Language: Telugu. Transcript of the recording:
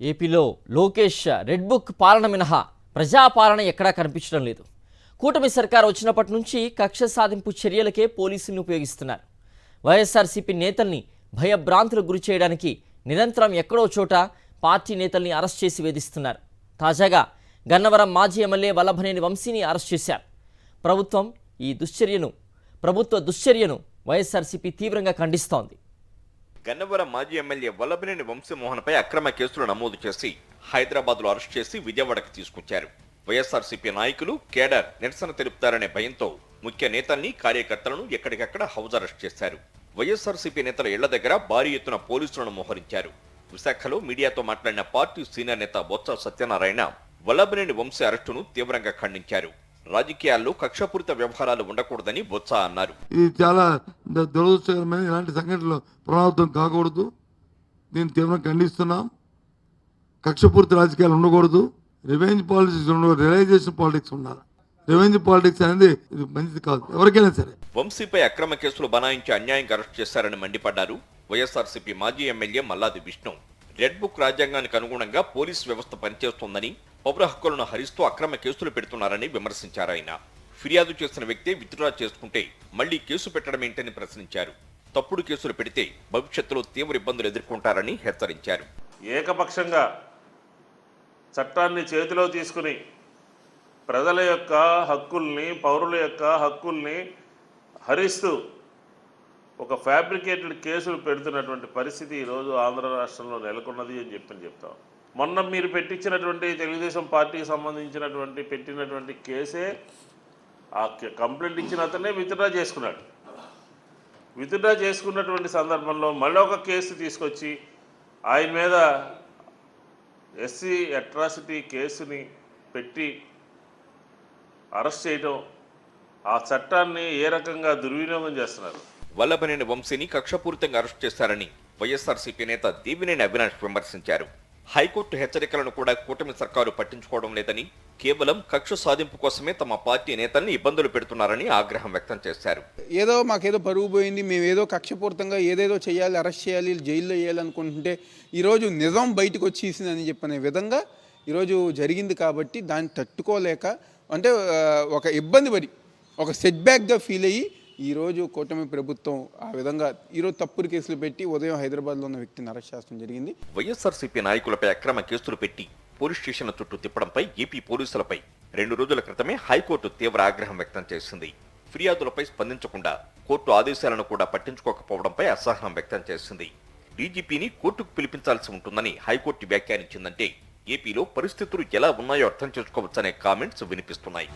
ఏపీలో లోకేష్ రెడ్ బుక్ పాలన మినహా ప్రజాపాలన ఎక్కడా కనిపించడం లేదు. కూటమి సర్కార్ వచ్చినప్పటి నుంచి కక్ష సాధింపు చర్యలకే పోలీసులను ఉపయోగిస్తున్నారు. వైఎస్ఆర్సీపీ నేతల్ని భయభ్రాంతులకు గురి చేయడానికి నిరంతరం ఎక్కడో చోట పార్టీ నేతల్ని అరెస్ట్ చేసి వేధిస్తున్నారు. తాజాగా గన్నవరం మాజీ ఎమ్మెల్యే వల్లభనేని వంశీని అరెస్ట్ చేశారు. ప్రభుత్వ దుశ్చర్యను వైఎస్ఆర్సీపీ తీవ్రంగా ఖండిస్తోంది. గన్నవరం మాజీ ఎమ్మెల్యే వల్లభనేని వంశీమోహన్పై అక్రమ కేసులు నమోదు చేసి హైదరాబాద్లో అరెస్ట్ చేసి విజయవాడకు తీసుకొచ్చారు. వైఎస్ఆర్సీపీ నాయకులు కేడర్ నిరసన తెలుపుతారనే భయంతో ముఖ్య నేతల్ని కార్యకర్తలను ఎక్కడికక్కడ హౌస్ అరెస్ట్ చేశారు. వైఎస్ఆర్సీపీ నేతల ఇళ్ల దగ్గర భారీ ఎత్తున పోలీసులను మోహరించారు. విశాఖలో మీడియాతో మాట్లాడిన పార్టీ సీనియర్ నేత బొత్స సత్యనారాయణ వల్లభనేని వంశీ అరెస్టును తీవ్రంగా ఖండించారు. రాజకీయాల్లో కక్షపూరిత వ్యవహారాలు ఉండకూడదని బొత్స అన్నారు. ఇది చాలా దురదృష్టకరమైన ఇలాంటి సంఘటనలు పునరావృతం కాకూడదు. దీన్ని తీవ్రంగా ఖండిస్తున్నాం. కక్షపూరిత రాజకీయాలు ఉండకూడదు. రివెంజ్ పాలిటిక్స్ ఉండకూడదు. రియలైజేషన్ పాలిటిక్స్ ఉండాలి. రివెంజ్ పాలిటిక్స్ అనేది ఇది మంచిది కాదు ఎవరికైనా సరే. వంశీపై అక్రమ కేసులు బనాయించి అన్యాయంగా అరెస్ట్ చేశారని మండిపడ్డారు. వైఎస్ఆర్సీపీ మాజీ MLA Malladi Vishnu red book రాజ్యాంగానికి అనుగుణంగా పోలీసు వ్యవస్థ పనిచేస్తోందని, పౌర హక్కులను హరిస్తూ అక్రమ కేసులు పెడుతున్నారని విమర్శించారు. ఆయన ఫిర్యాదు చేసిన వ్యక్తే విత్డ్రా చేసుకుంటే మళ్లీ కేసు పెట్టడం ఏంటని ప్రశ్నించారు. తప్పుడు కేసులు పెడితే భవిష్యత్తులో తీవ్ర ఇబ్బందులు ఎదుర్కొంటారని హెచ్చరించారు. ఏకపక్షంగా చట్టాన్ని చేతిలో తీసుకుని ప్రజల యొక్క హక్కుల్ని, పౌరుల యొక్క హక్కుల్ని హరిస్తూ ఒక ఫ్యాబ్రికేటెడ్ కేసులు పెడుతున్నటువంటి పరిస్థితి ఈరోజు ఆంధ్ర రాష్ట్రంలో నెలకొన్నది అని చెప్తాం. మొన్న మీరు పెట్టించినటువంటి తెలుగుదేశం పార్టీకి సంబంధించినటువంటి పెట్టినటువంటి కేసే ఆ కంప్లైంట్ ఇచ్చిన అతనే విత్డ్రా చేసుకున్నాడు. విత్డ్రా చేసుకున్నటువంటి సందర్భంలో మళ్ళీ ఒక కేసు తీసుకొచ్చి ఆయన మీద ఎస్సీ అట్రాసిటీ కేసుని పెట్టి అరెస్ట్ చేయడం, ఆ చట్టాన్ని ఏ రకంగా దుర్వినియోగం చేస్తున్నారు. వల్లభనేని వంశీని కక్షపూరితంగా అరెస్ట్ చేశారని వైఎస్ఆర్సీపీ నేత దేవినేని అవినాష్ విమర్శించారు. హైకోర్టు హెచ్చరికలను కూడా కూటమి సర్కారు పట్టించుకోవడం లేదని, కేవలం కక్ష సాధింపు కోసమే తమ పార్టీ నేతల్ని ఇబ్బందులు పెడుతున్నారని ఆగ్రహం వ్యక్తం చేశారు. ఏదో మాకేదో పరుగు పోయింది, మేము ఏదో కక్షపూరితంగా ఏదేదో చేయాలి, అరెస్ట్ చేయాలి, జైల్లో వేయాలనుకుంటుంటే ఈరోజు నిజం బయటకు వచ్చేసిందని చెప్పనే విధంగా ఈరోజు జరిగింది. కాబట్టి దాన్ని తట్టుకోలేక అంటే ఒక ఇబ్బంది పడి ఒక సెట్ బ్యాక్గా ఫీల్ అయ్యి ఈరోజు కూటమి ప్రభుత్వం ఆ విధంగా ఈరోజు తప్పుడు కేసులు పెట్టి ఉదయం హైదరాబాద్లో ఉన్న వ్యక్తిని అరెస్ట్ చేయడం జరిగింది. వైఎస్ఆర్సీపీ నాయకులపై అక్రమ కేసులు పెట్టి పోలీస్ స్టేషన్ల చుట్టూ తిప్పడంపై ఏపీ పోలీసులపై 2 రోజుల క్రితమే హైకోర్టు తీవ్ర ఆగ్రహం వ్యక్తం చేసింది. ఫిర్యాదులపై స్పందించకుండా కోర్టు ఆదేశాలను కూడా పట్టించుకోకపోవడంపై అసహనం వ్యక్తం చేసింది. డీజీపీని కోర్టుకు పిలిపించాల్సి ఉంటుందని హైకోర్టు వ్యాఖ్యానించిందంటే ఏపీలో పరిస్థితులు ఎలా ఉన్నాయో అర్థం చేసుకోవచ్చనే కామెంట్స్ వినిపిస్తున్నాయి.